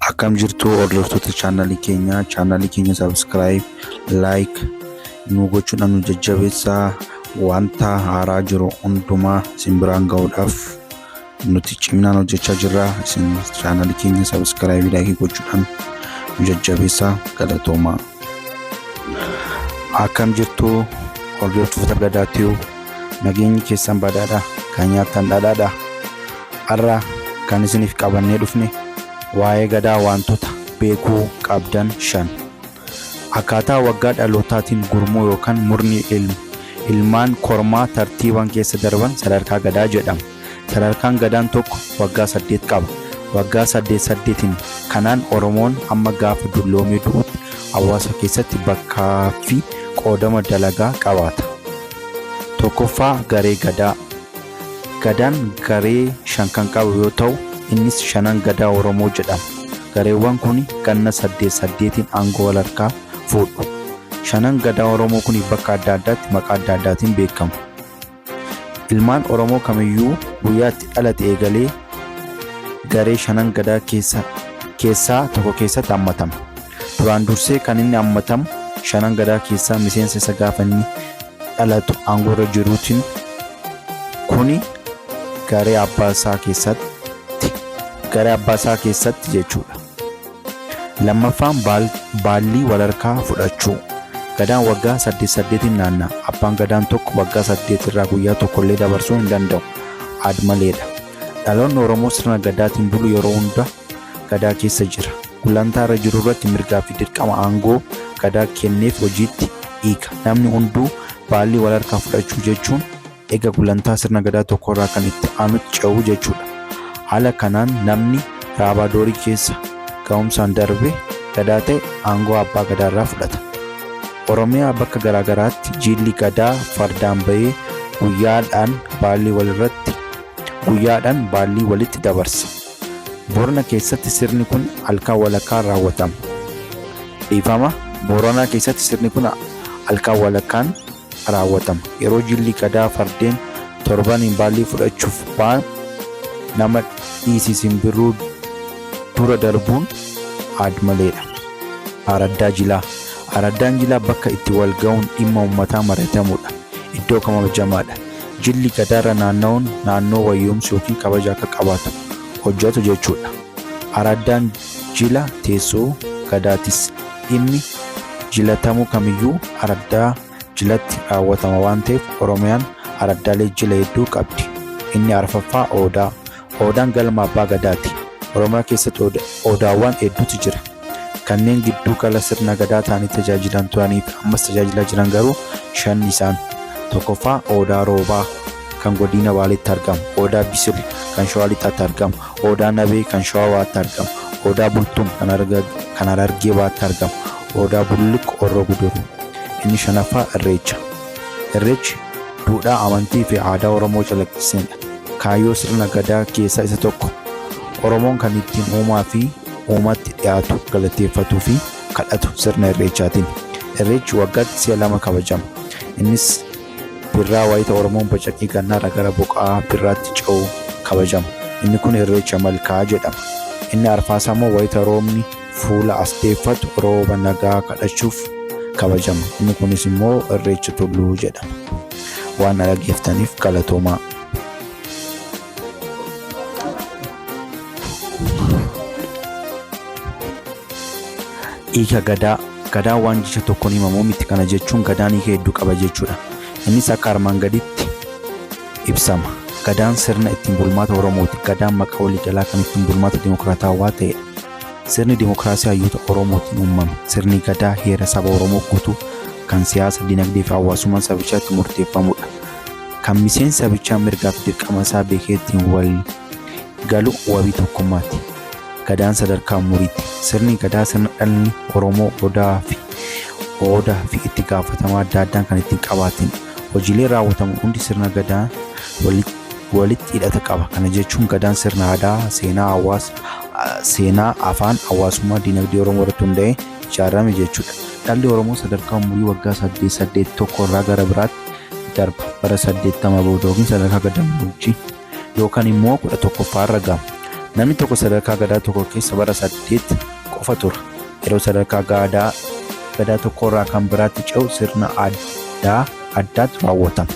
Akkam jirtu hordoftoota chaanalii keenya subscribe, like nu gochuudhaan nu jajjabeessaa. Wanta haaraa jiru hundumaa isin biraan ga'uudhaaf nuti ciminaan hojjechaa jirra. Isin chaanalii keenya subscribe, like gochuudhaan nu jajjabeessaa. Galatoomaa. Akkam jirtu hordoftoota Gadaatiyoo, nageenyi keessan badhaadha, kan nyaattan dhadhaadha. Har'a kan isiniif qabannee dhufne waa'ee Gadaa wantoota beekuu qabdan 5. Akkaataa waggaa dhalootaatiin gurmuu yookaan murni ilmaan kormaa tartiibaan keessa darban sadarkaa Gadaa jedhama. Sadarkaan Gadaan tokko waggaa 8 qaba. Waggaa 8 kanaan Oromoon amma gaafa dulloomee du'utti hawaasa keessatti bakkaa fi qoodama dalagaa qabaata. Tokkoffaa garee Gadaa. Gadaan garee 5 kan qabu yoo ta'u, innis shanan Gadaa Oromoo jedhama. Gareewwan kun ganna 8 aangoo wal harkaa fuudhu. Shanan Gadaa Oromoo kun bakka adda addaatti maqaa adda addaatiin beekamu. Ilmaan Oromoo kamiyyuu guyyaatti dhalate eegalee garee shanan Gadaa keessaa tokko keessatti hammatama. Duraan dursee kan inni hammatamu shanan Gadaa keessaa miseensa isa gaafa inni dhalatu aangoo irra jiruutiin kuni garee abbaa isaa keessatti jechuudha. Lammaffaan baallii wal harkaa fudhachuu. Gadaan waggaa 8 naanna'a. Abbaan Gadaan tokko waggaa 8 irraa guyyaa tokkollee dabarsuu hin danda'u. Admaleedha. Dhaloonni Oromoo sirna Gadaatiin bulu yeroo hunda Gadaa keessa jira. Gulantaa irra jiru irratti mirgaa fi dirqama aangoo Gadaa kenneef hojiitti hiika. Namni hunduu baallii wal harkaa fudhachuu jechuun eega gulantaa sirna Gadaa tokko irraa kan itti aanutti ce'uu jechuudha. Haala kanaan namni raabadoorii keessa ga'umsaan darbe Gadaa ta'e aangoo abbaa Gadaa irraa fudhata. Oromiyaa bakka garaagaraatti jilli Gadaa fardaan bahee guyyaadhaan baallii walitti dabarsa. Boorana keessatti sirni kun halkan walakkaan raawwatama. Booranaa keessatti sirni kun halkan walakkaan raawwatama. Yeroo jilli Gadaa fardeen 7 baallii fudhachuuf ba'an nama dhiisisin birruu dura darbuun admaleedha. Araddaan Jilaa bakka itti wal ga'uun dhimma uummataa mari'atamudha. Iddoo kabajamaadha. Jilli Gadaarra naanna'uun naannoo wayyoomsu yookiin kabaja akka qabaatu hojjetu jechuudha. Araddaan Jila teessoo Gadaatis. Dhimmi jilatamuu kamiyyuu araddaa Jilatti raawwatama waan ta'eef Oromiyaan araddaalee Jila hedduu qabdi. Inni arfaffaa Odaa. Odaan galma abbaa Gadaati. Oromiyaa keessatti odaawwan hedduutu jira. Kanneen gidduu gala sirna Gadaa ta'anii tajaajilan turanii fi ammas tajaajilaa jiran garuu 5 isaan. Tokkoffaa Odaa Roobaa kan godina Baaleetti argamu. Odaa Bisil kan Shawaa Lixaatti argamu. Odaa Nabee kan Shawaa Bahaatti argamu. Odaa Bultuun kan Harargee Bahaatti argamu. Odaa Bulluq Horroo Guduruu. Inni 5ffaa Irreecha. Irreechi duudhaa, amantii fi aadaa Oromoo calaqqisiisanidha. Kaayyoo sirna Gadaa keessaa isa tokko. Oromoon kan ittiin uumaa fi uumatti dhiyaatu galateeffatuu fi kadhatu sirna Irreechaatiin. Irreechi waggaatti si'a 2 kabajama. Innis birraa wayita Oromoon bacaqii gannaarra gara boqaa birraatti ce'uu kabajama. Inni kun Irreecha Malkaa jedhama. Inni arfaasaa immoo wayita roobni fuula as deeffatu rooba nagaa kadhachuuf kabajama. Inni kunis immoo Irreecha Tulluu jedhama. Waan dhaggeeffataniif galatoomaa. Hiika Gadaa. Gadaan waan jecha tokkoon himamu miti. Kana jechuun Gadaan hiika hedduu qaba jechuudha. Innis akka armaan gaditti ibsama. Gadaan sirna ittiin bulmaata Oromooti. Gadaan maqaa waliigalaa kan ittiin bulmaata dimokiraatawaa ta'edha. Sirni dimokiraasii hayyoota Oromootiin uumame. Sirni Gadaa heera saba Oromoo guutuu kan siyaasa, dinagdee fi hawaasummaa sabichaatti murteeffamudha. Kan miseensi sabichaa mirgaa fi dirqama isaa beekee ittiin wal galu wabii tokkummaati. Gadaan sadarkaa umuriitti. Sirni Gadaa sirna dhalli Oromoo odaa fi itti gaafatama adda addaan kan ittiin qabaatin. Hojiilee raawwatamu hundi sirna Gadaan walitti hidhata qaba. Kana jechuun Gadaan sirna aadaa, seenaa, afaan, hawaasummaa, dinagdee Oromoo irratti hundaa'ee ijaarame jechuudha. Dhalli Oromoo sadarkaa umurii waggaa 8 tokko irraa gara biraatti darba. Bara 80 booda yookiin sadarkaa gadammoojjii yookaan immoo 11ffaa irra gama. Namni tokko sadarkaa gadaa tokko keessa bara 8 qofa tura. Yeroo sadarkaa gadaa tokko irraa kan biraatti ce'u sirna addaatu raawwatama.